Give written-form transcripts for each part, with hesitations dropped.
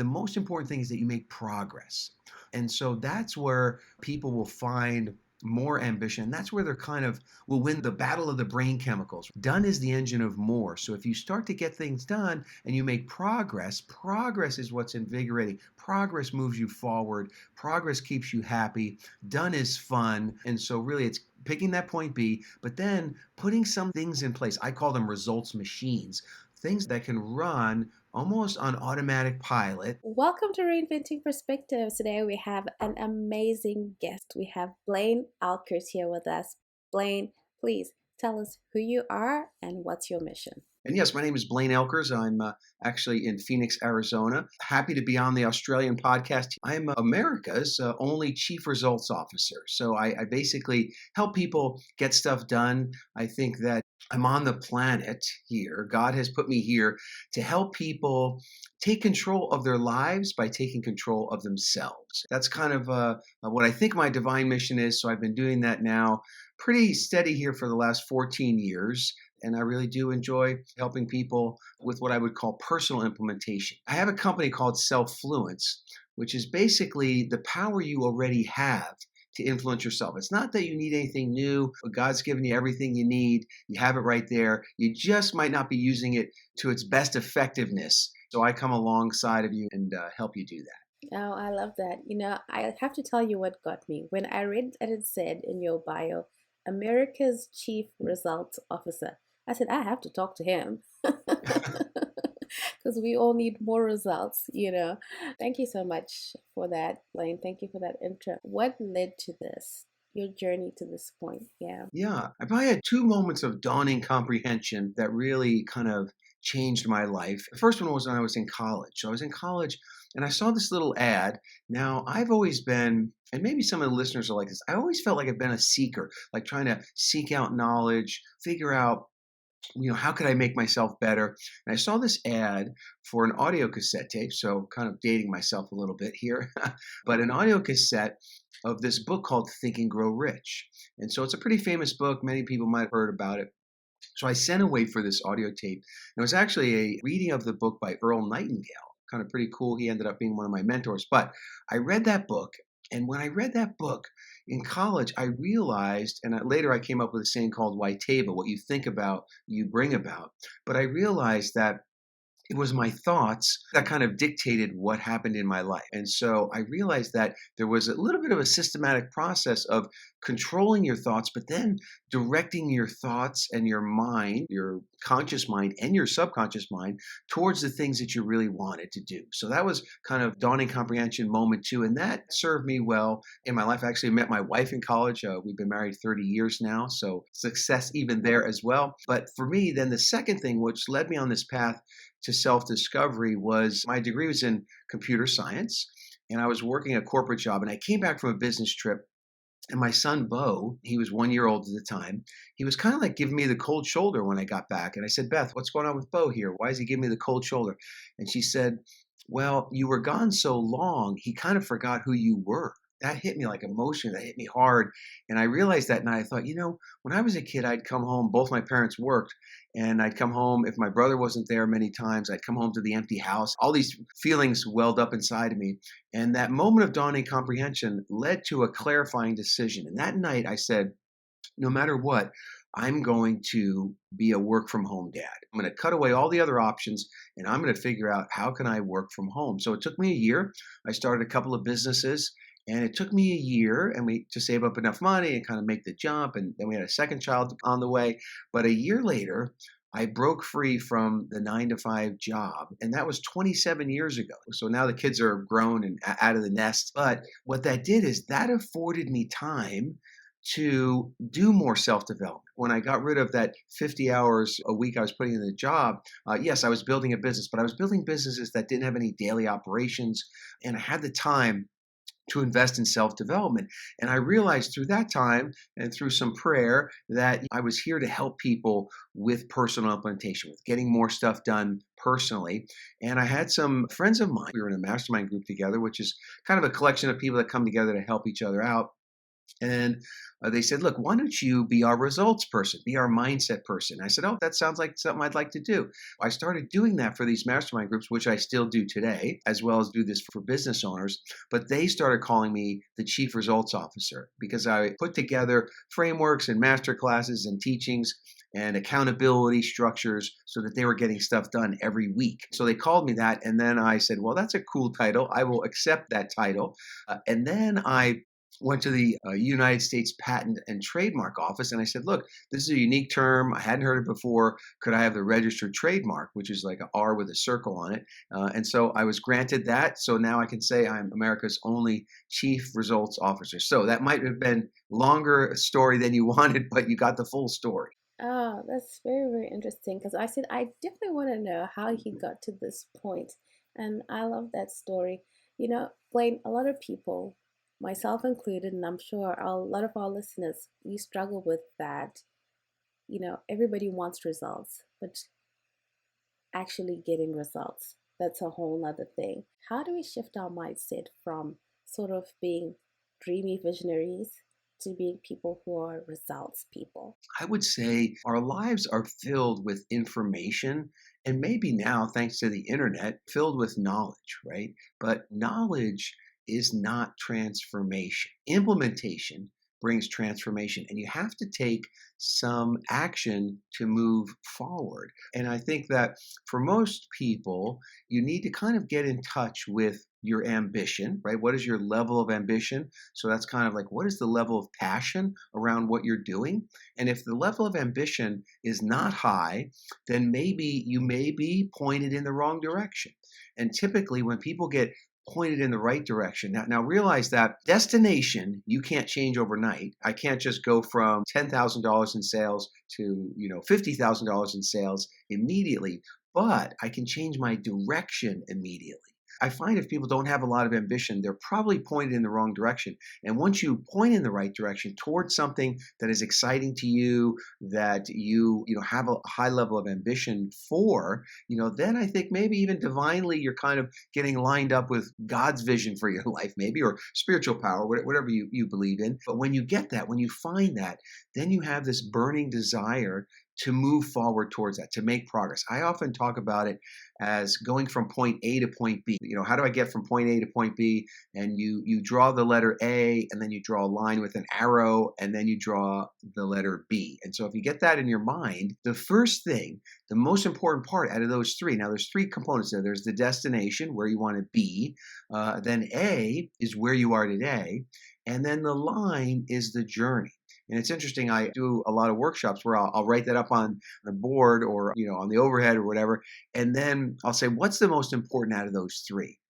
The most important thing is that you make progress. And so that's where people will find more ambition. That's where they're kind of will win the battle of the brain chemicals. Done is the engine of more. So if you start to get things done and you make progress, progress is what's invigorating. Progress moves you forward. Progress keeps you happy. Done is fun. And so really it's picking that point B, but then putting some things in place. I call them results machines, things that can run almost on automatic pilot. Welcome to Reinventing Perspectives. Today we have an amazing guest. We have Blaine Oelkers here with us. Blaine, please tell us who you are and what's your mission. And yes, my name is Blaine Oelkers. I'm actually in Phoenix, Arizona. Happy to be on the Australian podcast. I'm America's only Chief Results Officer. So I basically help people get stuff done. I think that I'm on the planet here. God has put me here to help people take control of their lives by taking control of themselves. That's kind of what I think my divine mission is. So I've been doing that now pretty steady here for the last 14 years. And I really do enjoy helping people with what I would call personal implementation. I have a company called Self-Fluence, which is basically the power you already have to influence yourself. It's not that you need anything new, but God's given you everything you need. You have it right there. You just might not be using it to its best effectiveness. So I come alongside of you and help you do that. Oh, I love that. I have to tell you what got me. When I read that it said in your bio, America's Chief Results Officer, I said, I have to talk to him. Because we all need more results. Thank you so much for that, Blaine. Thank you for that intro. What led to this? Your journey to this point? Yeah. Yeah, I probably had two moments of dawning comprehension that really kind of changed my life. The first one was when I was in college. So I was in college and I saw this little ad. Now, I've always been, and maybe some of the listeners are like this, I always felt like I've been a seeker, like trying to seek out knowledge, figure out how could I make myself better? And I saw this ad for an audio cassette tape, so kind of dating myself a little bit here, but an audio cassette of this book called Think and Grow Rich. And so it's a pretty famous book. Many people might have heard about it. So I sent away for this audio tape. And it was actually a reading of the book by Earl Nightingale. Kind of pretty cool. He ended up being one of my mentors. But I read that book. And when I read that book in college, I realized, and later I came up with a saying called WYTABA, what you think about, you bring about. But I realized that it was my thoughts that kind of dictated what happened in my life. And so I realized that there was a little bit of a systematic process of controlling your thoughts, but then directing your thoughts and your mind, your conscious mind and your subconscious mind towards the things that you really wanted to do. So that was kind of dawning comprehension moment too. And that served me well in my life. I actually met my wife in college. We've been married 30 years now. So success even there as well. But for me, then the second thing, which led me on this path to self-discovery, was my degree was in computer science, and I was working a corporate job, and I came back from a business trip, and my son Bo, he was 1 year old at the time, he was kind of like giving me the cold shoulder when I got back. And I said, Beth, what's going on with Bo here? Why is he giving me the cold shoulder? And she said, well, you were gone so long, he kind of forgot who you were. That hit me like emotion. That hit me hard. And I realized that night, I thought, when I was a kid, I'd come home, both my parents worked, and I'd come home. If my brother wasn't there many times, I'd come home to the empty house. All these feelings welled up inside of me. And that moment of dawning comprehension led to a clarifying decision. And that night I said, no matter what, I'm going to be a work from home dad. I'm going to cut away all the other options and I'm going to figure out how can I work from home. So it took me a year. I started a couple of businesses. And it took me a year to save up enough money and kind of make the jump. And then we had a second child on the way. But a year later, I broke free from the 9-to-5 job. And that was 27 years ago. So now the kids are grown and out of the nest. But what that did is that afforded me time to do more self-development. When I got rid of that 50 hours a week I was putting in the job, yes, I was building a business, but I was building businesses that didn't have any daily operations. And I had the time to invest in self-development. And I realized through that time and through some prayer that I was here to help people with personal implementation, with getting more stuff done personally. And I had some friends of mine. We were in a mastermind group together, which is kind of a collection of people that come together to help each other out. And they said, look, why don't you be our results person, be our mindset person? I said, oh, that sounds like something I'd like to do. I started doing that for these mastermind groups, which I still do today, as well as do this for business owners. But they started calling me the chief results officer because I put together frameworks and master classes and teachings and accountability structures so that they were getting stuff done every week. So they called me that. And then I said, well, that's a cool title. I will accept that title. And then I went to the United States Patent and Trademark Office and I said, look, this is a unique term. I hadn't heard it before. Could I have the registered trademark, which is like an R with a circle on it? And so I was granted that. So now I can say I'm America's only chief results officer. So that might have been longer story than you wanted, but you got the full story. Oh, that's very, very interesting because I said I definitely want to know how he got to this point. And I love that story. Blaine, a lot of people, myself included, and I'm sure a lot of our listeners, we struggle with that. Everybody wants results, but actually getting results, that's a whole nother thing. How do we shift our mindset from sort of being dreamy visionaries to being people who are results people? I would say our lives are filled with information and maybe now, thanks to the internet, filled with knowledge, right? But knowledge is not transformation. Implementation brings transformation, and you have to take some action to move forward. And I think that for most people, you need to kind of get in touch with your ambition, right? What is your level of ambition? So that's kind of like, what is the level of passion around what you're doing? And if the level of ambition is not high, then maybe you may be pointed in the wrong direction. And typically, when people get pointed in the right direction. Now realize that destination you can't change overnight. I can't just go from $10,000 in sales to, $50,000 in sales immediately, but I can change my direction immediately. I find if people don't have a lot of ambition, they're probably pointed in the wrong direction. And once you point in the right direction towards something that is exciting to you, that you have a high level of ambition for, then I think maybe even divinely you're kind of getting lined up with God's vision for your life, maybe, or spiritual power, whatever you believe in. But when you get that, when you find that, then you have this burning desire to move forward towards that, to make progress. I often talk about it as going from point A to point B. How do I get from point A to point B? And you draw the letter A, and then you draw a line with an arrow, and then you draw the letter B. And so if you get that in your mind, the first thing, the most important part out of those three, now there's three components there. There's the destination, where you want to be. Then A is where you are today. And then the line is the journey. And it's interesting, I do a lot of workshops where I'll write that up on the board or, on the overhead or whatever. And then I'll say, what's the most important out of those three?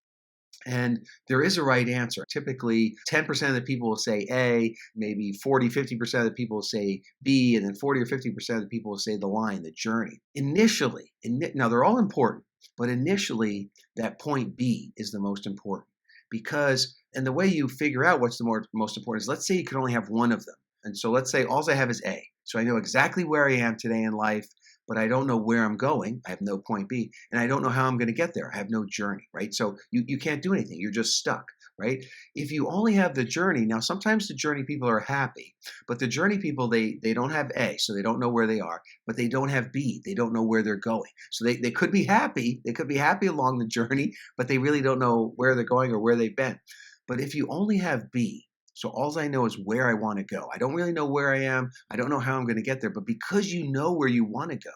And there is a right answer. Typically, 10% of the people will say A, maybe 40, 50% of the people will say B, and then 40 or 50% of the people will say the line, the journey. Initially, now they're all important, but initially, that point B is the most important because, and the way you figure out what's the most important is, let's say you can only have one of them. And so let's say all I have is A. So I know exactly where I am today in life, but I don't know where I'm going. I have no point B. And I don't know how I'm going to get there. I have no journey, right? So you can't do anything. You're just stuck, right? If you only have the journey, now sometimes the journey people are happy, but the journey people, they don't have A, so they don't know where they are, but they don't have B. They don't know where they're going. So they could be happy. They could be happy along the journey, but they really don't know where they're going or where they've been. But if you only have B, so all I know is where I want to go. I don't really know where I am. I don't know how I'm going to get there. But because you know where you want to go,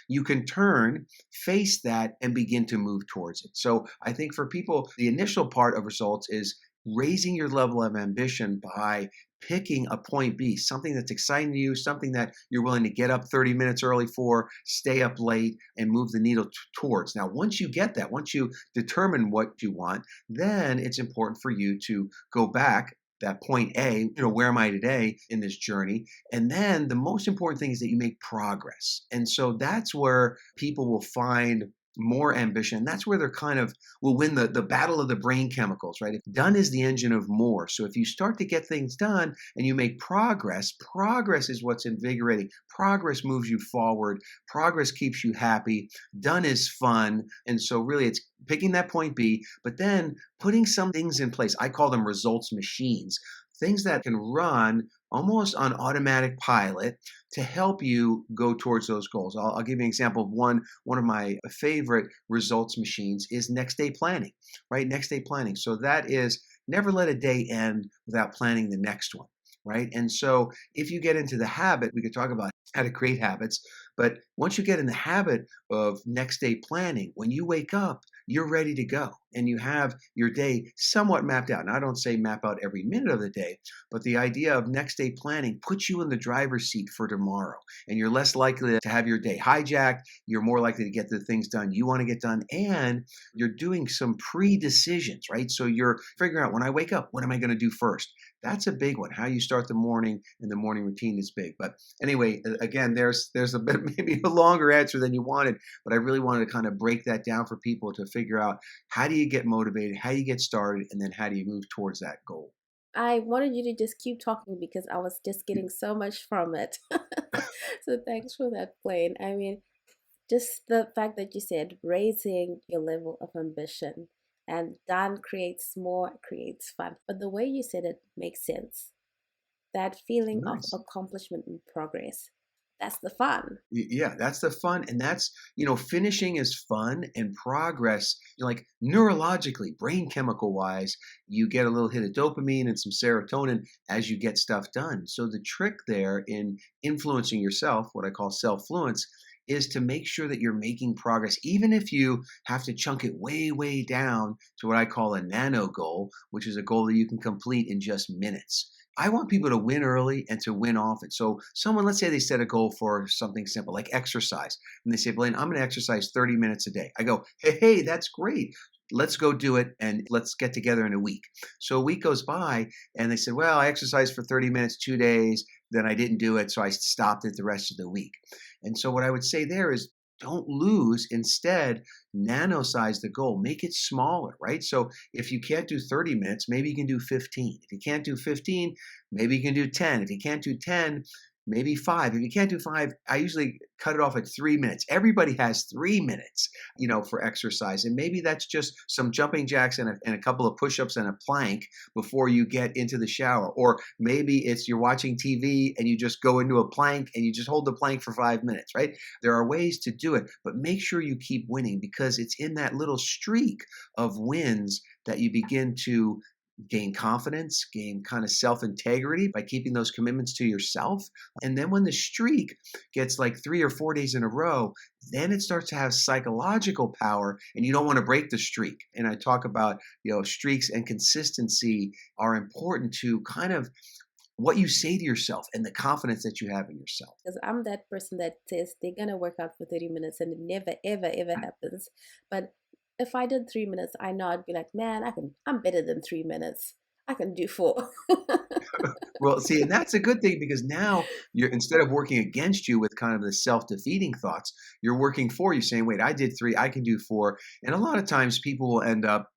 you can turn, face that, and begin to move towards it. So I think for people, the initial part of results is raising your level of ambition by picking a point B, something that's exciting to you, something that you're willing to get up 30 minutes early for, stay up late, and move the needle towards. Now, once you get that, once you determine what you want, then it's important for you to go back that point A, where am I today in this journey? And then the most important thing is that you make progress. And so that's where people will find more ambition. That's where they're kind of will win the battle of the brain chemicals, right? Done is the engine of more. So if you start to get things done and you make progress, progress is what's invigorating. Progress moves you forward. Progress keeps you happy. Done is fun. And so really it's picking that point B, but then putting some things in place. I call them results machines. things that can run almost on automatic pilot to help you go towards those goals. I'll give you an example of one of my favorite results machines is next day planning, right? Next day planning. So that is never let a day end without planning the next one, right? And so if you get into the habit, we could talk about how to create habits, but once you get in the habit of next day planning, when you wake up, you're ready to go and you have your day somewhat mapped out. And I don't say map out every minute of the day, but the idea of next day planning puts you in the driver's seat for tomorrow. And you're less likely to have your day hijacked. You're more likely to get the things done you want to get done. And you're doing some pre decisions, right? So you're figuring out when I wake up, what am I going to do first? That's a big one. How you start the morning and the morning routine is big. But anyway, again, there's a bit maybe a longer answer than you wanted, but I really wanted to kind of break that down for people to figure out how do you get motivated, how you get started, and then how do you move towards that goal. I wanted you to just keep talking because I was just getting so much from it. So thanks for that, Blaine. I mean, just the fact that you said raising your level of ambition and done creates more, creates fun. But the way you said it makes sense. That feeling of Nice. accomplishment and progress, that's the fun. Yeah, that's the fun. And that's, finishing is fun and progress, like neurologically, brain chemical wise, you get a little hit of dopamine and some serotonin as you get stuff done. So the trick there in influencing yourself, what I call self-fluence, is to make sure that you're making progress, even if you have to chunk it way, way down to what I call a nano goal, which is a goal that you can complete in just minutes. I want people to win early and to win often. So, someone, let's say they set a goal for something simple like exercise, and they say, Blaine, I'm going to exercise 30 minutes a day. I go, hey, that's great. Let's go do it and let's get together in a week. So, a week goes by and they said, well, I exercised for 30 minutes 2 days, then I didn't do it. So, I stopped it the rest of the week. And so, what I would say there is, don't lose. Instead, nano size the goal, make it smaller, right? So if you can't do 30 minutes, maybe you can do 15. If you can't do 15, maybe you can do 10. If you can't do 10, maybe 5. If you can't do 5, I usually cut it off at 3 minutes. Everybody has 3 minutes, for exercise. And maybe that's just some jumping jacks and a couple of push-ups and a plank before you get into the shower. Or maybe it's you're watching TV and you just go into a plank and you just hold the plank for 5 minutes, right? There are ways to do it, but make sure you keep winning because it's in that little streak of wins that you begin to gain confidence, gain kind of self integrity by keeping those commitments to yourself. And then when the streak gets like 3 or 4 days in a row, then it starts to have psychological power and you don't want to break the streak. And I talk about, streaks and consistency are important to kind of what you say to yourself and the confidence that you have in yourself. Because I'm that person that says they're going to work out for 30 minutes and it never, ever, ever happens. But if I did 3 minutes, I know I'd be like, man, I'm better than 3 minutes. I can do four. Well, see, and that's a good thing because now you're instead of working against you with kind of the self-defeating thoughts, you're working for you saying, wait, I did 3, I can do 4. And a lot of times people will end up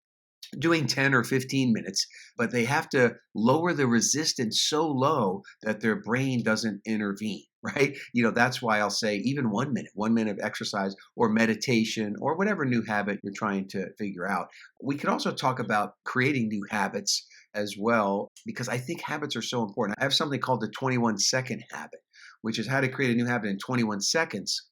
doing 10 or 15 minutes, but they have to lower the resistance so low that their brain doesn't intervene, right? That's why I'll say even 1 minute of exercise or meditation or whatever new habit you're trying to figure out. We could also talk about creating new habits as well, because I think habits are so important. I have something called the 21-second habit, which is how to create a new habit in 21 seconds,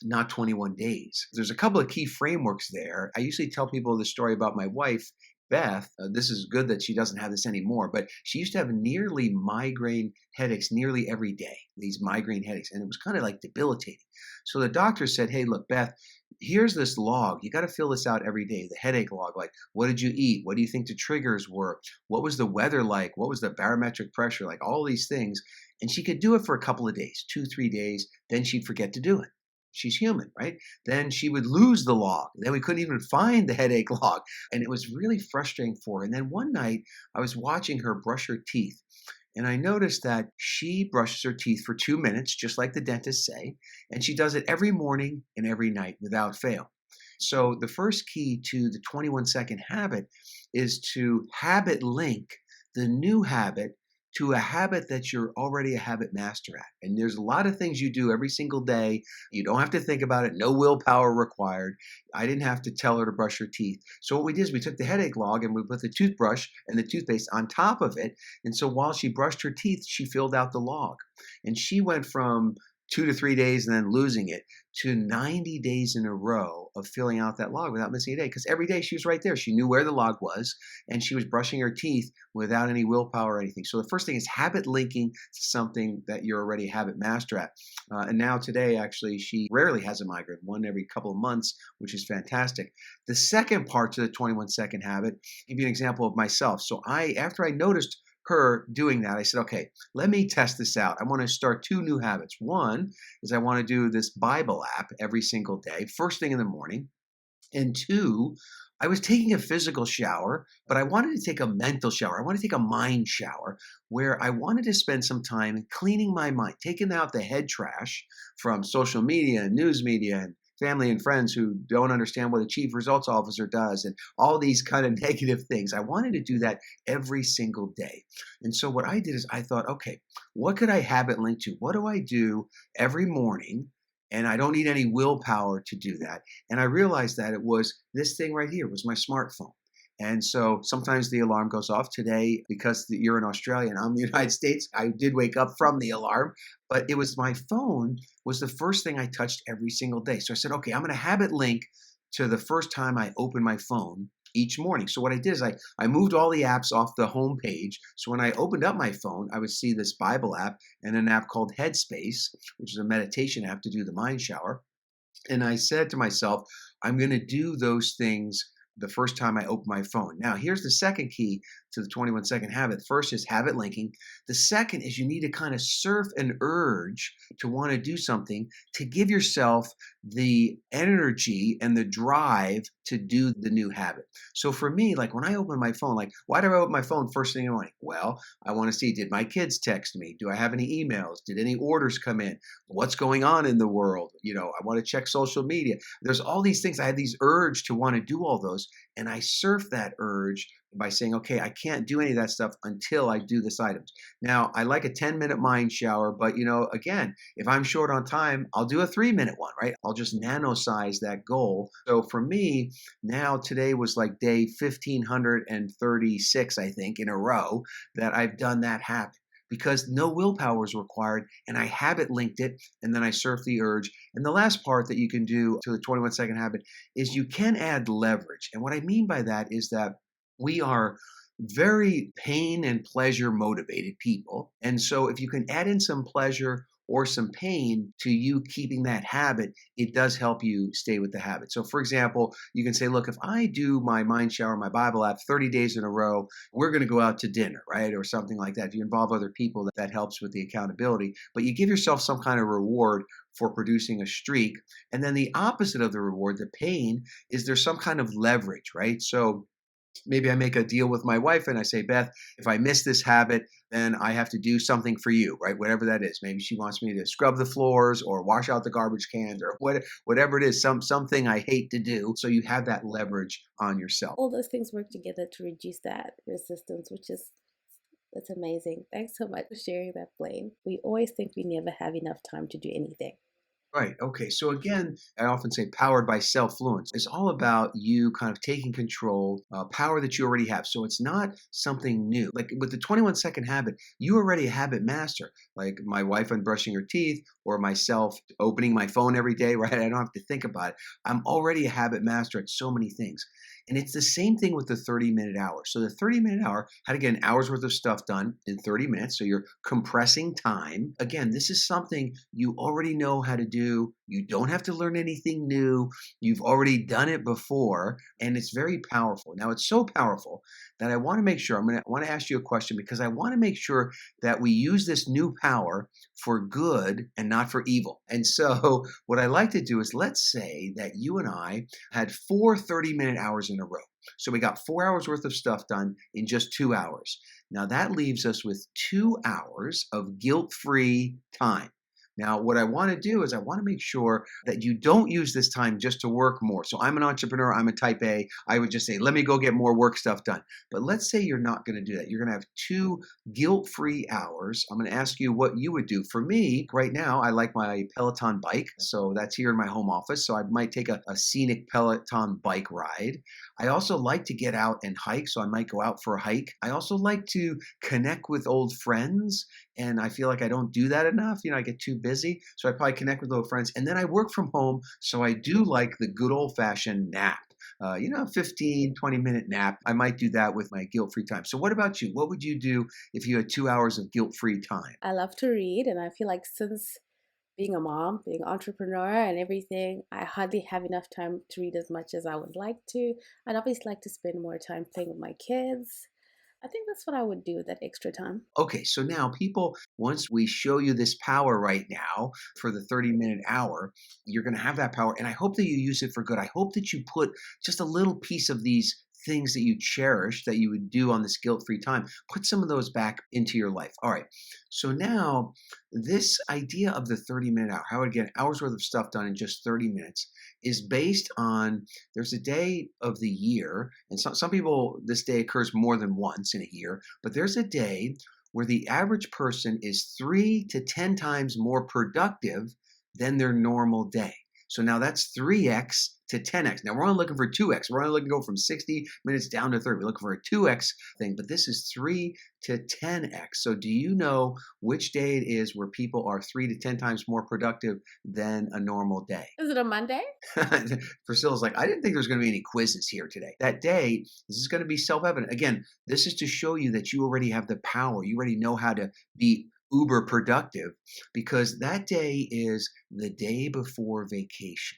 not 21 days. There's a couple of key frameworks there. I usually tell people the story about my wife, Beth. This is good that she doesn't have this anymore, but she used to have nearly migraine headaches nearly every day, these migraine headaches, and it was kind of like debilitating. So the doctor said, hey, look, Beth, here's this log. You got to fill this out every day, the headache log. Like, what did you eat? What do you think the triggers were? What was the weather like? What was the barometric pressure? Like all these things. And she could do it for a couple of days, 2, 3 days. Then she'd forget to do it. She's human, right? Then she would lose the log. Then we couldn't even find the headache log. And it was really frustrating for her. And then one night I was watching her brush her teeth. And I noticed that she brushes her teeth for 2 minutes, just like the dentists say. And she does it every morning and every night without fail. So the first key to the 21-second habit is to habit link the new habit to a habit that you're already a habit master at. And there's a lot of things you do every single day. You don't have to think about it, no willpower required. I didn't have to tell her to brush her teeth. So what we did is we took the headache log and we put the toothbrush and the toothpaste on top of it. And so while she brushed her teeth, she filled out the log. And she went from 2 to 3 days and then losing it to 90 days in a row of filling out that log without missing a day. Because every day she was right there. She knew where the log was and she was brushing her teeth without any willpower or anything. So the first thing is habit linking to something that you're already a habit master at. And now today, actually, she rarely has a migraine, one every couple of months, which is fantastic. The second part to the 21-second habit, I'll give you an example of myself. So after I noticed her doing that, I said, okay, let me test this out. I want to start two new habits. One is I want to do this Bible app every single day, first thing in the morning. And two, I was taking a physical shower, but I wanted to take a mental shower. I want to take a mind shower where I wanted to spend some time cleaning my mind, taking out the head trash from social media and news media and family and friends who don't understand what a chief results officer does and all these kind of negative things. I wanted to do that every single day. And so what I did is I thought, okay, what could I habit link to? What do I do every morning? And I don't need any willpower to do that. And I realized that it was this thing right here was my smartphone. And so sometimes the alarm goes off today because you're in Australia and I'm in the United States. I did wake up from the alarm, but it was my phone was the first thing I touched every single day. So I said, okay, I'm going to habit link to the first time I open my phone each morning. So what I did is I moved all the apps off the home page. So when I opened up my phone, I would see this Bible app and an app called Headspace, which is a meditation app to do the mind shower. And I said to myself, I'm going to do those things the first time I open my phone. Now, here's the second key to the 21-second habit. First is habit linking. The second is you need to kind of surf an urge to want to do something to give yourself the energy and the drive to do the new habit. So for me, like when I open my phone, like why do I open my phone first thing in the morning? Well, I want to see, did my kids text me? Do I have any emails? Did any orders come in? What's going on in the world? I want to check social media. There's all these things. I had these urge to want to do all those. And I surf that urge by saying, okay, I can't do any of that stuff until I do this items. Now, I like a 10-minute mind shower, but again, if I'm short on time, I'll do a 3-minute one, right? I'll just nano size that goal. So for me, now today was like day 1536, I think, in a row that I've done that habit because no willpower is required and I habit linked it and then I surf the urge. And the last part that you can do to the 21-second habit is you can add leverage. And what I mean by that is that we are very pain and pleasure motivated people. And so if you can add in some pleasure or some pain to you keeping that habit, it does help you stay with the habit. So for example, you can say, look, if I do my mind shower, my Bible app 30 days in a row, we're going to go out to dinner, right? Or something like that. If you involve other people, that helps with the accountability. But you give yourself some kind of reward for producing a streak. And then the opposite of the reward, the pain, is there's some kind of leverage, right? So maybe I make a deal with my wife and I say, Beth, if I miss this habit, then I have to do something for you, right? Whatever that is. Maybe she wants me to scrub the floors or wash out the garbage cans or whatever it is, something I hate to do. So you have that leverage on yourself. All those things work together to reduce that resistance, that's amazing. Thanks so much for sharing that, Blaine. We always think we never have enough time to do anything. Right. Okay. So again, I often say powered by self-fluence. It's all about you kind of taking control, power that you already have. So it's not something new. Like with the 21-second habit, you already a habit master. Like my wife unbrushing her teeth or myself opening my phone every day, right? I don't have to think about it. I'm already a habit master at so many things. And it's the same thing with the 30-minute hour. So the 30-minute hour had to get an hour's worth of stuff done in 30 minutes. So you're compressing time. Again, this is something you already know how to do. You don't have to learn anything new. You've already done it before, and it's very powerful. Now, it's so powerful that I want to make sure, I want to ask you a question because I want to make sure that we use this new power for good and not for evil. And so what I like to do is let's say that you and I had 4 30-minute hours in a row. So we got 4 hours worth of stuff done in just 2 hours. Now that leaves us with 2 hours of guilt-free time. Now, what I want to do is I want to make sure that you don't use this time just to work more. So I'm an entrepreneur, I'm a type A. I would just say, let me go get more work stuff done. But let's say you're not going to do that. You're going to have 2 guilt-free hours. I'm going to ask you what you would do. For me, right now, I like my Peloton bike. So that's here in my home office. So I might take a scenic Peloton bike ride. I also like to get out and hike. So I might go out for a hike. I also like to connect with old friends. And I feel like I don't do that enough. I get too busy. So I probably connect with old friends. And then I work from home. So I do like the good old fashioned nap. 15, 20-minute nap. I might do that with my guilt-free time. So what about you? What would you do if you had 2 hours of guilt-free time? I love to read, and I feel like since being a mom, being an entrepreneur and everything, I hardly have enough time to read as much as I would like to. I'd obviously like to spend more time playing with my kids. I think that's what I would do with that extra time. Okay, so now people, once we show you this power right now for the 30-minute hour, you're going to have that power. And I hope that you use it for good. I hope that you put just a little piece of these things that you cherish that you would do on this guilt-free time, put some of those back into your life. All right. So now this idea of the 30-minute hour, how again, hours worth of stuff done in just 30 minutes is based on there's a day of the year, and some people, this day occurs more than once in a year, but there's a day where the average person is 3 to 10 times more productive than their normal day. So now that's 3x to 10x. Now we're only looking for 2x. We're only looking to go from 60 minutes down to 30. We're looking for a 2x thing, but this is 3 to 10x. So do you know which day it is where people are 3 to 10 times more productive than a normal day? Is it a Monday? Priscilla's like, I didn't think there was going to be any quizzes here today. That day, this is going to be self-evident. Again, this is to show you that you already have the power. You already know how to be uber productive because that day is the day before vacation.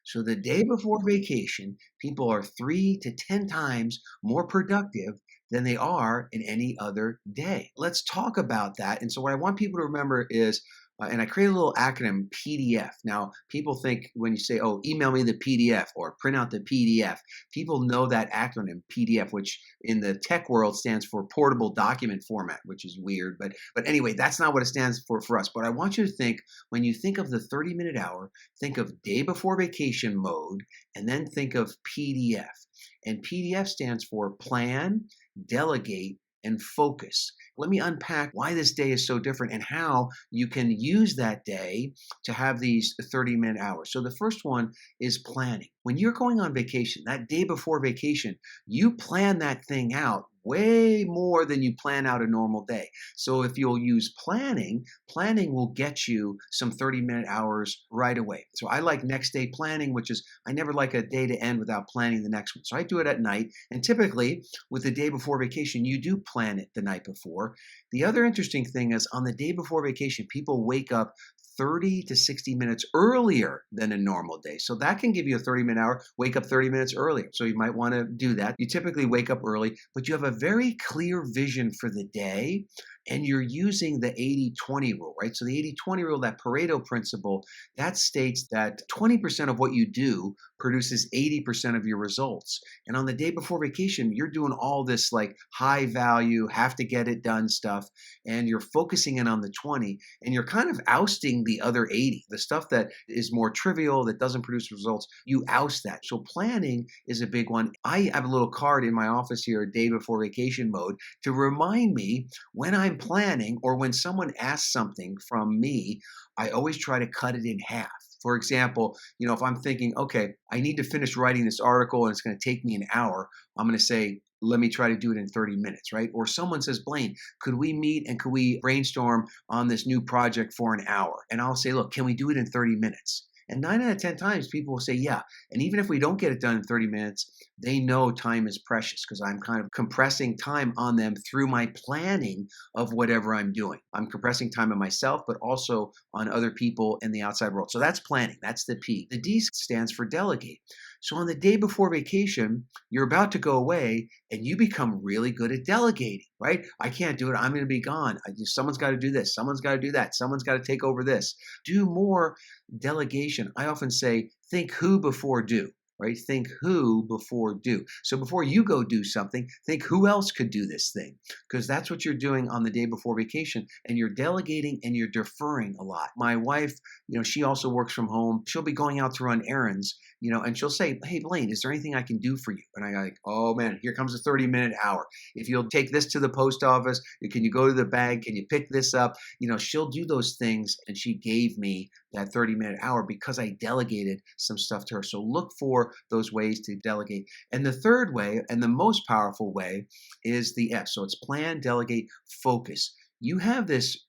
So the day before vacation, people are 3 to 10 times more productive than they are in any other day. Let's talk about that. And so what I want people to remember is, and I create a little acronym PDF. Now, people think when you say, oh, email me the PDF or print out the PDF, people know that acronym PDF, which in the tech world stands for portable document format, which is weird. But anyway, that's not what it stands for us. But I want you to think, when you think of the 30-minute hour, think of day before vacation mode, and then think of PDF. And PDF stands for plan, delegate, and focus. Let me unpack why this day is so different and how you can use that day to have these 30-minute hours. So the first one is planning. When you're going on vacation, that day before vacation, you plan that thing out way more than you plan out a normal day. So if you'll use planning, planning will get you some 30-minute hours right away. So I like next day planning, which is I never like a day to end without planning the next one. So I do it at night. And typically with the day before vacation, you do plan it the night before. The other interesting thing is on the day before vacation, people wake up 30 to 60 minutes earlier than a normal day. So that can give you a 30-minute hour, wake up 30 minutes earlier. So you might want to do that. You typically wake up early, but you have a very clear vision for the day and you're using the 80-20 rule, right? So the 80-20 rule, that Pareto principle, that states that 20% of what you do produces 80% of your results. And on the day before vacation, you're doing all this like high value, have to get it done stuff, and you're focusing in on the 20, and you're kind of ousting the other 80, the stuff that is more trivial, that doesn't produce results, you oust that. So planning is a big one. I have a little card in my office here, day before vacation mode, to remind me when I'm planning or when someone asks something from me, I always try to cut it in half. For example, if I'm thinking, okay, I need to finish writing this article and it's going to take me an hour, I'm going to say, let me try to do it in 30 minutes, right? Or someone says, Blaine, could we meet and could we brainstorm on this new project for an hour? And I'll say, look, can we do it in 30 minutes? And 9 out of 10 times people will say, yeah. And even if we don't get it done in 30 minutes, they know time is precious because I'm kind of compressing time on them through my planning of whatever I'm doing. I'm compressing time on myself, but also on other people in the outside world. So that's planning. That's the P. The D stands for delegate. So on the day before vacation, you're about to go away and you become really good at delegating, right? I can't do it. I'm going to be gone. Someone's got to do this. Someone's got to do that. Someone's got to take over this. Do more delegation. I often say, think who before do. right? Think who before do. So before you go do something, think who else could do this thing, because that's what you're doing on the day before vacation, and you're delegating and you're deferring a lot. My wife, she also works from home. She'll be going out to run errands, and she'll say, "Hey, Blaine, is there anything I can do for you?" And I go, like, "Oh man, here comes a 30-minute hour. If you'll take this to the post office, can you go to the bank? Can you pick this up?" She'll do those things, and she gave me that 30-minute hour because I delegated some stuff to her. So look for those ways to delegate. And the third way, and the most powerful way, is the F. So it's plan, delegate, focus. You have this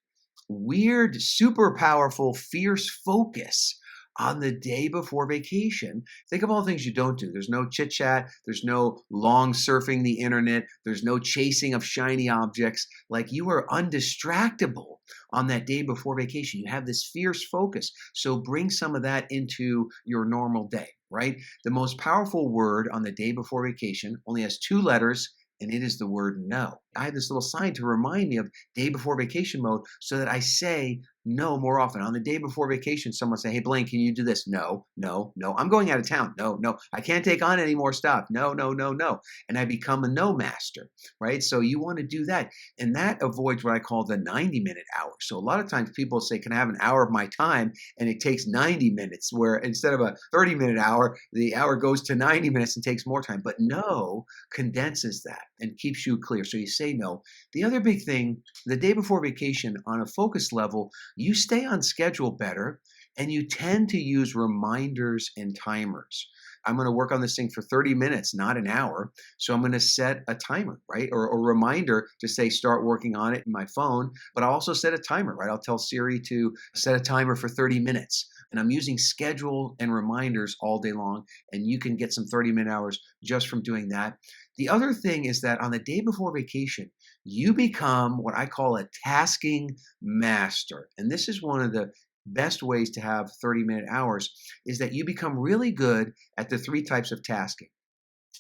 weird, super powerful, fierce focus on the day before vacation. Think of all the things you don't do. There's no chit chat. There's no long surfing the internet. There's no chasing of shiny objects. Like, you are undistractable on that day before vacation. You have this fierce focus. So bring some of that into your normal day, right? The most powerful word on the day before vacation only has two letters, and it is the word no. I have this little sign to remind me of day before vacation mode so that I say no more often. On the day before vacation, someone say, "Hey, Blaine, can you do this?" No, no, no. I'm going out of town. No, no. I can't take on any more stuff. No, no, no, no. And I become a no master, right? So you want to do that. And that avoids what I call the 90-minute hour. So a lot of times people say, "Can I have an hour of my time?" And it takes 90 minutes, where instead of a 30-minute hour, the hour goes to 90 minutes and takes more time. But no condenses that and keeps you clear. So you say no. The other big thing, the day before vacation, on a focus level, you stay on schedule better, and you tend to use reminders and timers. I'm going to work on this thing for 30 minutes, not an hour. So I'm going to set a timer, right? Or a reminder to say, start working on it in my phone. But I'll also set a timer, right? I'll tell Siri to set a timer for 30 minutes. And I'm using schedule and reminders all day long. And you can get some 30-minute hours just from doing that. The other thing is that on the day before vacation, you become what I call a tasking master. And this is one of the best ways to have 30-minute hours, is that you become really good at the three types of tasking: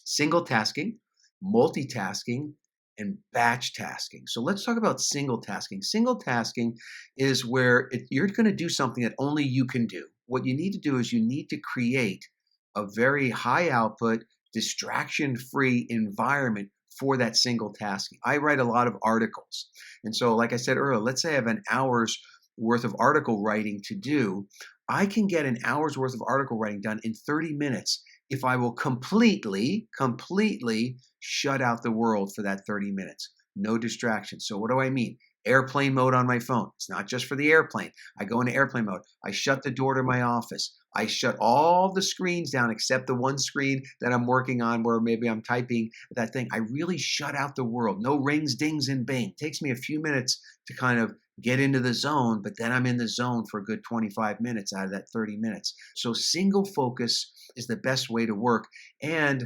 single tasking, multitasking, and batch tasking. So let's talk about single tasking. Single tasking is where you're going to do something that only you can do. What you need to do is you need to create a very high output, distraction free environment for that single tasking. I write a lot of articles. And so, like I said earlier, let's say I have an hour's worth of article writing to do. I can get an hour's worth of article writing done in 30 minutes if I will completely shut out the world for that 30 minutes. No distractions. So what do I mean? Airplane mode on my phone. It's not just for the airplane. I go into airplane mode. I shut the door to my office. I shut all the screens down except the one screen that I'm working on where maybe I'm typing that thing. I really shut out the world. No rings, dings, and bang. It takes me a few minutes to kind of get into the zone, but then I'm in the zone for a good 25 minutes out of that 30 minutes. So single focus is the best way to work. And,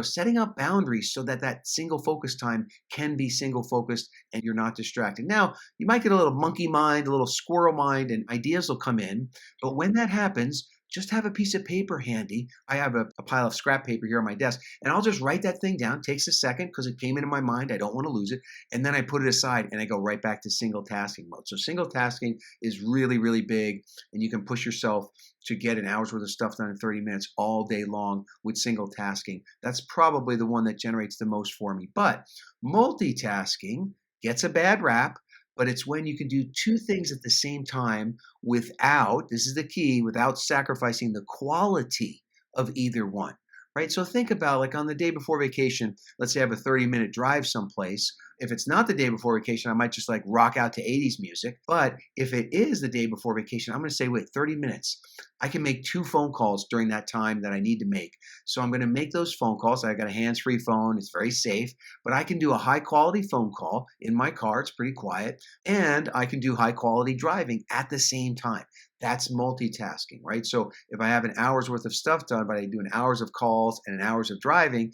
setting up boundaries so that that single focus time can be single focused and you're not distracted. Now, you might get a little monkey mind, a little squirrel mind, and ideas will come in. But when that happens, just have a piece of paper handy. I have a pile of scrap paper here on my desk, and I'll just write that thing down. It takes a second because it came into my mind. I don't want to lose it. And then I put it aside and I go right back to single tasking mode. So single tasking is really, really big, and you can push yourself to get an hour's worth of stuff done in 30 minutes all day long with single tasking. That's probably the one that generates the most for me. But multitasking gets a bad rap, but it's when you can do two things at the same time without, this is the key, without sacrificing the quality of either one, right? So think about, like, on the day before vacation, let's say I have a 30-minute drive someplace. If it's not the day before vacation, I might just like rock out to 80s music. But if it is the day before vacation, I'm going to say, wait, 30 minutes. I can make 2 phone calls during that time that I need to make. So I'm going to make those phone calls. I got a hands-free phone. It's very safe, but I can do a high quality phone call in my car. It's pretty quiet. And I can do high quality driving at the same time. That's multitasking, right? So if I have an hour's worth of stuff done, but I do an hours of calls and an hours of driving,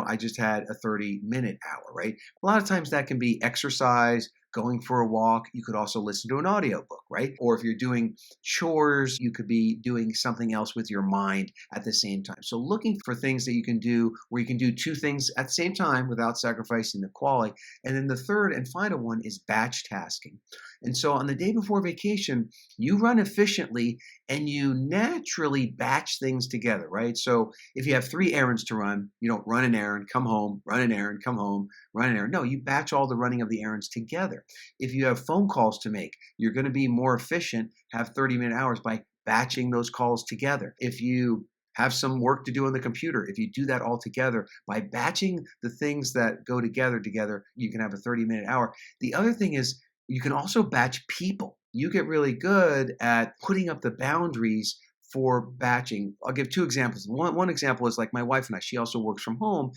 I just had a 30-minute hour, right? A lot of times that can be exercise, going for a walk, you could also listen to an audiobook, right? Or if you're doing chores, you could be doing something else with your mind at the same time. So looking for things that you can do where you can do two things at the same time without sacrificing the quality. And then the third and final one is batch tasking. And so on the day before vacation, you run efficiently and you naturally batch things together, right? So if you have 3 errands to run, you don't run an errand, come home, run an errand, come home, run an errand. No, you batch all the running of the errands together. If you have phone calls to make, you're going to be more efficient, have 30-minute hours by batching those calls together. If you have some work to do on the computer, if you do that all together by batching the things that go together, you can have a 30-minute hour. The other thing is you can also batch people. You get really good at putting up the boundaries for batching. I'll give 2 examples. One example is like my wife and I, she also works from home.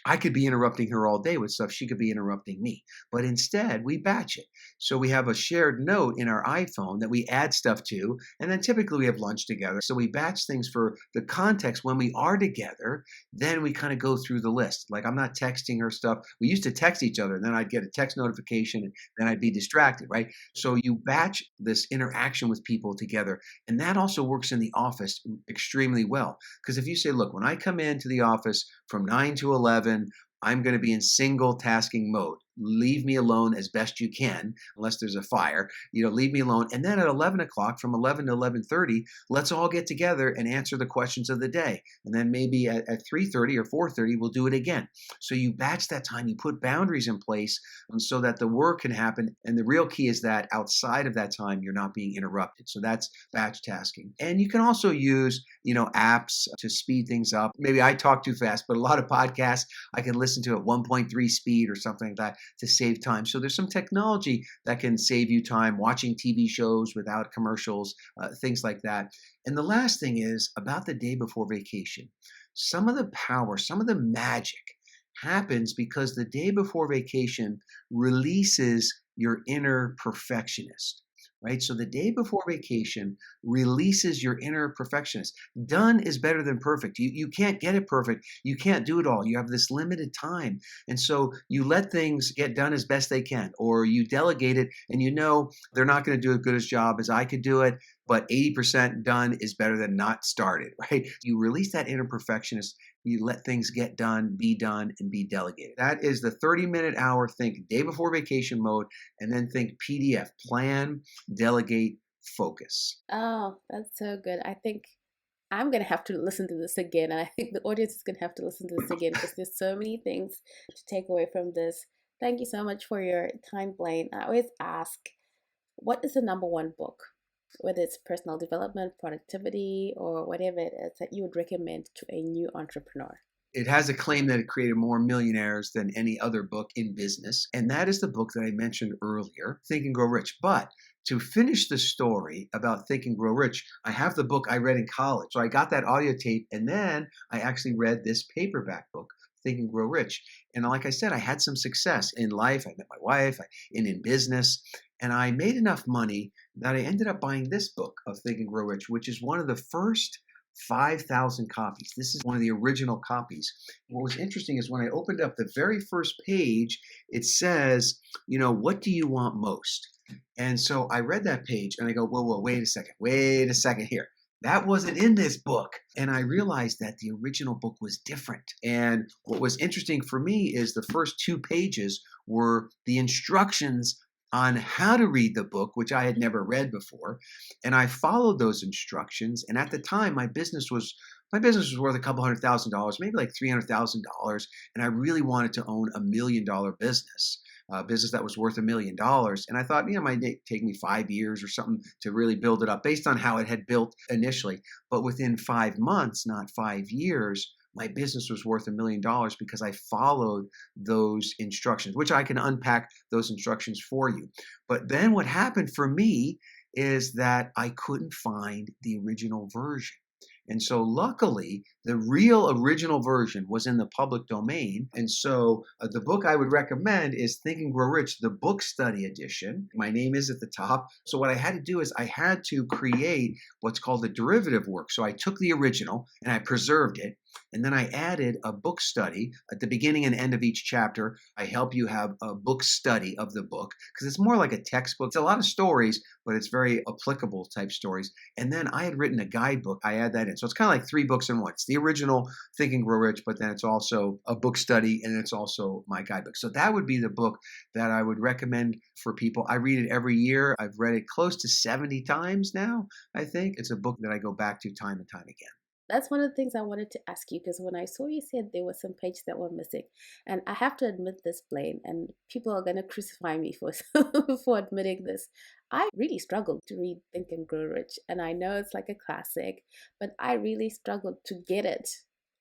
I could be interrupting her all day with stuff. She could be interrupting me. But instead, we batch it. So we have a shared note in our iPhone that we add stuff to, and then typically we have lunch together. So we batch things for the context when we are together, then we kind of go through the list. Like I'm not texting her stuff. We used to text each other, and then I'd get a text notification, and then I'd be distracted, right? So you batch this interaction with people together. And that also works in the office extremely well. Because if you say, look, when I come into the office from 9 to 11, I'm going to be in single tasking mode. Leave me alone as best you can, unless there's a fire. Leave me alone. And then at 11 o'clock, from 11 to 11:30, let's all get together and answer the questions of the day. And then maybe at 3:30 or 4:30, we'll do it again. So you batch that time. You put boundaries in place so that the work can happen. And the real key is that outside of that time, you're not being interrupted. So that's batch tasking. And you can also use, apps to speed things up. Maybe I talk too fast, but a lot of podcasts I can listen to at 1.3 speed or something like that to save time. So there's some technology that can save you time watching TV shows without commercials, things like that. And the last thing is about the day before vacation. Some of the power, some of the magic happens because the day before vacation releases your inner perfectionist. Right? So the day before vacation releases your inner perfectionist. Done is better than perfect. You can't get it perfect. You can't do it all. You have this limited time. And so you let things get done as best they can, or you delegate it and they're not going to do as good a job as I could do it, but 80% done is better than not started, right? You release that inner perfectionist. You let things get done, and be delegated. That is the 30-minute hour think day before vacation mode, and then think PDF, plan, delegate, focus. Oh, that's so good. I think I'm going to have to listen to this again. And I think the audience is going to have to listen to this again because there's so many things to take away from this. Thank you so much for your time, Blaine. I always ask, what is the number one book, whether it's personal development, productivity, or whatever it is that you would recommend to a new entrepreneur? It has a claim that it created more millionaires than any other book in business. And that is the book that I mentioned earlier, Think and Grow Rich. But to finish the story about Think and Grow Rich, I have the book I read in college. So I got that audio tape, and then I actually read this paperback book, Think and Grow Rich. And like I said, I had some success in life. I met my wife and in business. And I made enough money that I ended up buying this book of Think and Grow Rich, which is one of the first 5,000 copies. This is one of the original copies. What was interesting is when I opened up the very first page, it says, what do you want most? And so I read that page and I go, whoa, wait a second here. That wasn't in this book. And I realized that the original book was different. And what was interesting for me is the first 2 pages were the instructions on how to read the book, which I had never read before. And I followed those instructions. And at the time, my business was worth a couple $100,000, maybe like $300,000. And I really wanted to own $1 million business. A business that was worth $1 million. And I thought, it might take me 5 years or something to really build it up based on how it had built initially. But within 5 months, not 5 years, my business was worth $1 million because I followed those instructions, which I can unpack those instructions for you. But then what happened for me is that I couldn't find the original version. And so luckily, The real original version was in the public domain. And so the book I would recommend is Think and Grow Rich, the book study edition. My name is at the top. So what I had to do is I had to create what's called a derivative work. So I took the original and I preserved it. And then I added a book study at the beginning and end of each chapter. I help you have a book study of the book because it's more like a textbook. It's a lot of stories, but it's very applicable type stories. And then I had written a guidebook. I add that in. So it's kind of like three books in one. It's the original Think and Grow Rich, but then it's also a book study and it's also my guidebook. So that would be the book that I would recommend for people. I read it every year. I've read it close to 70 times now, I think. It's a book that I go back to time and time again. That's one of the things I wanted to ask you because when I saw you said there were some pages that were missing, and I have to admit this, Blaine, and people are going to crucify me for for admitting this. I really struggled to read Think and Grow Rich, and I know it's like a classic, but I really struggled to get it.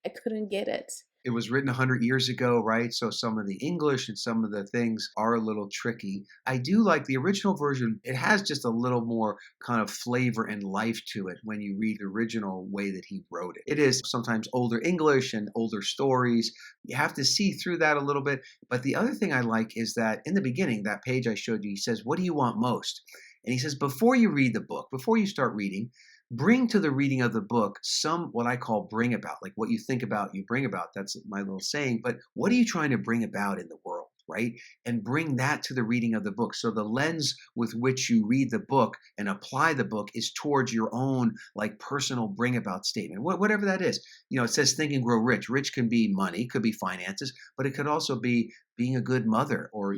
I couldn't get it. It was written 100 years ago, right? So some of the English and some of the things are a little tricky. I do like the original version. It has just a little more kind of flavor and life to it when you read the original way that he wrote it. It is sometimes older English and older stories. You have to see through that a little bit. But the other thing I like is that in the beginning, that page I showed you, he says, "What do you want most?" And he says, before you read the book, before you start reading, bring to the reading of the book some what I call bring about, like what you think about, you bring about. That's my little saying. But what are you trying to bring about in the world? Right? And bring that to the reading of the book. So the lens with which you read the book and apply the book is towards your own like personal bring about statement, whatever that is. You know, it says Think and Grow Rich. Rich can be money, could be finances, but it could also be being a good mother or,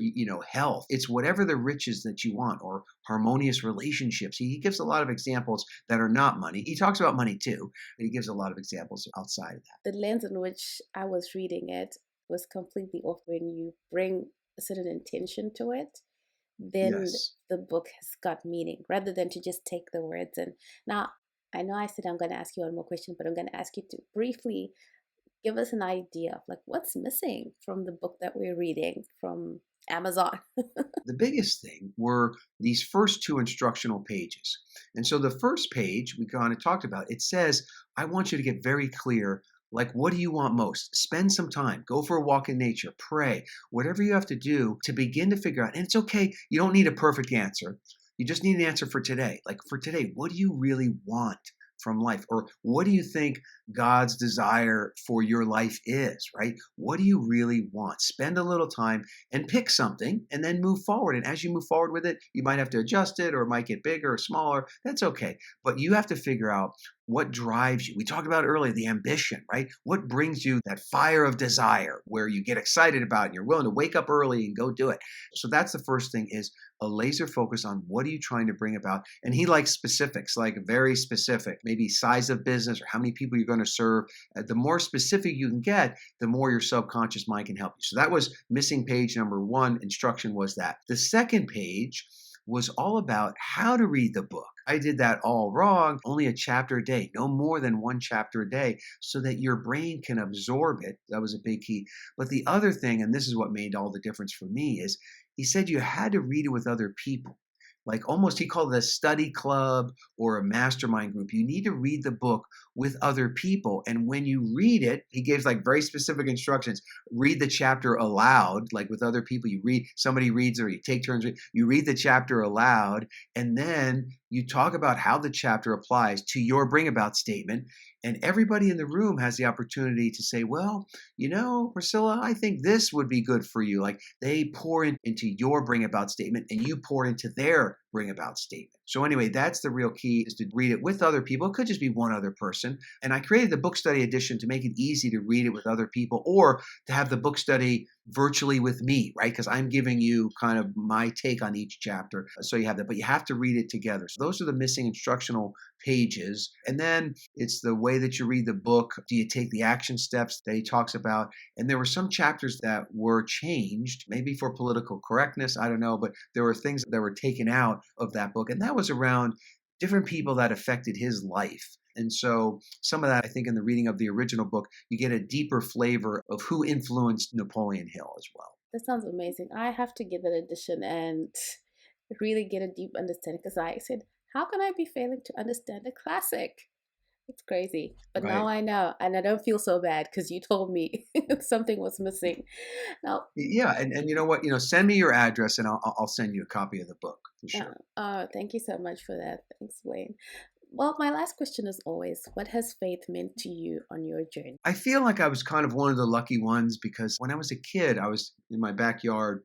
health. It's whatever the riches that you want or harmonious relationships. He gives a lot of examples that are not money. He talks about money too, but he gives a lot of examples outside of that. The lens in which I was reading it was completely off. When you bring a certain intention to it, then Yes. the book has got meaning rather than to just take the words. And now I know I said I'm going to ask you one more question, but I'm going to ask you to briefly give us an idea of like what's missing from the book that we're reading from Amazon. The biggest thing were these first two instructional pages. And so the first page we kind of talked about, it says, I want you to get very clear. Like, what do you want most? Spend some time, go for a walk in nature, pray, whatever you have to do to begin to figure out. And it's okay. You don't need a perfect answer. You just need an answer for today. Like for today, what do you really want from life? Or what do you think God's desire for your life is, right? What do you really want? Spend a little time and pick something and then move forward. And as you move forward with it, you might have to adjust it or it might get bigger or smaller. That's okay. But you have to figure out what drives you. We talked about earlier the ambition, right? What brings you that fire of desire where you get excited about it and you're willing to wake up early and go do it. So that's the first thing is a laser focus on what are you trying to bring about. And he likes specifics, like very specific, maybe size of business or how many people you're going to serve. The more specific you can get, the more your subconscious mind can help you. So that was missing page number one. Instruction was that. The second page was all about how to read the book. I did that all wrong, only a chapter a day, no more than one chapter a day, so that your brain can absorb it. That was a big key. But the other thing, and this is what made all the difference for me, is he said you had to read it with other people. Like almost, he called it a study club or a mastermind group. You need to read the book with other people. And when you read it, he gives like very specific instructions. Read the chapter aloud, like with other people. You read, somebody reads or you take turns. You read the chapter aloud, and then you talk about how the chapter applies to your bring about statement. And everybody in the room has the opportunity to say, well, Priscilla, I think this would be good for you. Like they pour into your bring about statement and you pour into their bring about statement. So anyway, that's the real key is to read it with other people. It could just be one other person. And I created the book study edition to make it easy to read it with other people or to have the book study virtually with me, right? Because I'm giving you kind of my take on each chapter. So you have that, but you have to read it together. So those are the missing instructional pages. And then it's the way that you read the book. Do you take the action steps that he talks about? And there were some chapters that were changed, maybe for political correctness, I don't know, but there were things that were taken out of that book. And that was around different people that affected his life. And so some of that, I think, in the reading of the original book, you get a deeper flavor of who influenced Napoleon Hill as well. That sounds amazing. I have to get that edition and really get a deep understanding because I said, how can I be failing to understand a classic? It's crazy. But now Right. I know, and I don't feel so bad because you told me something was missing. Now, Yeah, and you know what? Send me your address and I'll send you a copy of the book for sure. thank you so much for that. Thanks, Wayne. Well, my last question is always, what has faith meant to you on your journey? I feel like I was kind of one of the lucky ones because when I was a kid, I was in my backyard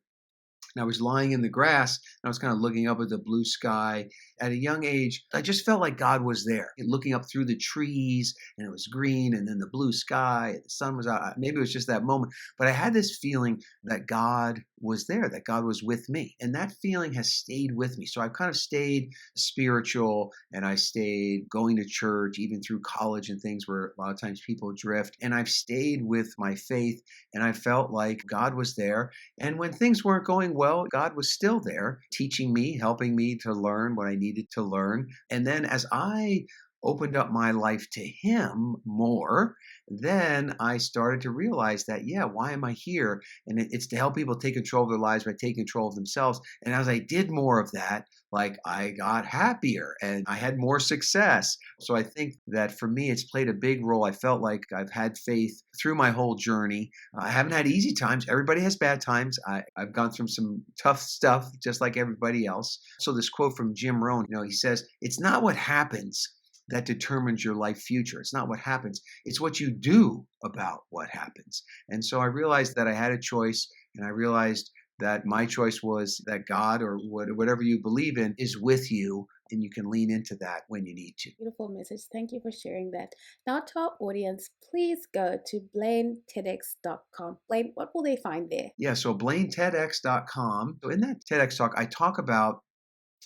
and I was lying in the grass and I was kind of looking up at the blue sky. At a young age, I just felt like God was there, looking up through the trees and it was green and then the blue sky, and the sun was out. Maybe it was just that moment, but I had this feeling that God was there, that God was with me. And that feeling has stayed with me. So I've kind of stayed spiritual and I stayed going to church even through college and things where a lot of times people drift. And I've stayed with my faith and I felt like God was there, and when things weren't going well, God was still there, teaching me, helping me to learn what I needed to learn. And then as I opened up my life to Him more, then I started to realize that, yeah, why am I here? And it's to help people take control of their lives by taking control of themselves. And as I did more of that, like I got happier and I had more success. So I think that for me, it's played a big role. I felt like I've had faith through my whole journey. I haven't had easy times. Everybody has bad times. I've gone through some tough stuff, just like everybody else. So this quote from Jim Rohn, he says, "It's not what happens that determines your life future. It's not what happens. It's what you do about what happens." And so I realized that I had a choice, and I realized that my choice was that God, or whatever you believe in, is with you, and you can lean into that when you need to. Beautiful message. Thank you for sharing that. Now, to our audience, please go to BlaineTEDx.com. Blaine, what will they find there? Yeah, so BlaineTEDx.com. So in that TEDx talk, I talk about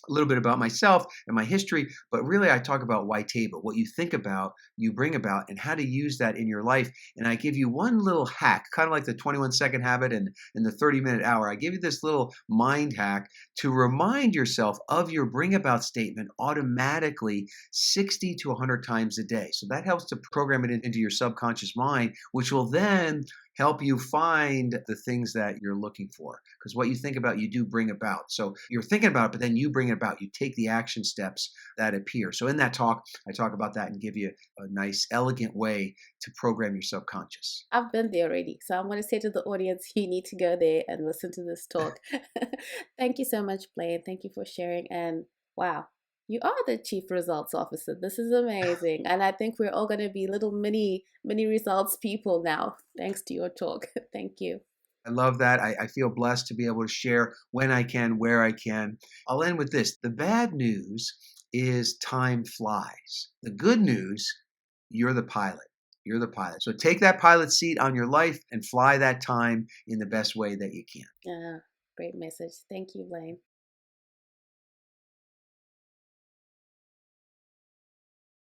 a little bit about myself and my history, but really I talk about WYTABA, what you think about, you bring about, and how to use that in your life. And I give you one little hack, kind of like the 21-second habit and the 30-minute hour. I give you this little mind hack to remind yourself of your bring about statement automatically 60 to 100 times a day. So that helps to program it into your subconscious mind, which will then help you find the things that you're looking for. Because what you think about, you do bring about. So you're thinking about it, but then you bring it about. You take the action steps that appear. So in that talk, I talk about that and give you a nice, elegant way to program your subconscious. I've been there already. So I'm going to say to the audience, you need to go there and listen to this talk. Thank you so much, Blaine. Thank you for sharing. And wow, you are the Chief Results Officer. This is amazing. And I think we're all going to be little mini results people now, thanks to your talk. Thank you. I love that. I feel blessed to be able to share when I can, where I can. I'll end with this. The bad news is time flies. The good news, you're the pilot. You're the pilot. So take that pilot seat on your life and fly that time in the best way that you can. Great message. Thank you, Blaine.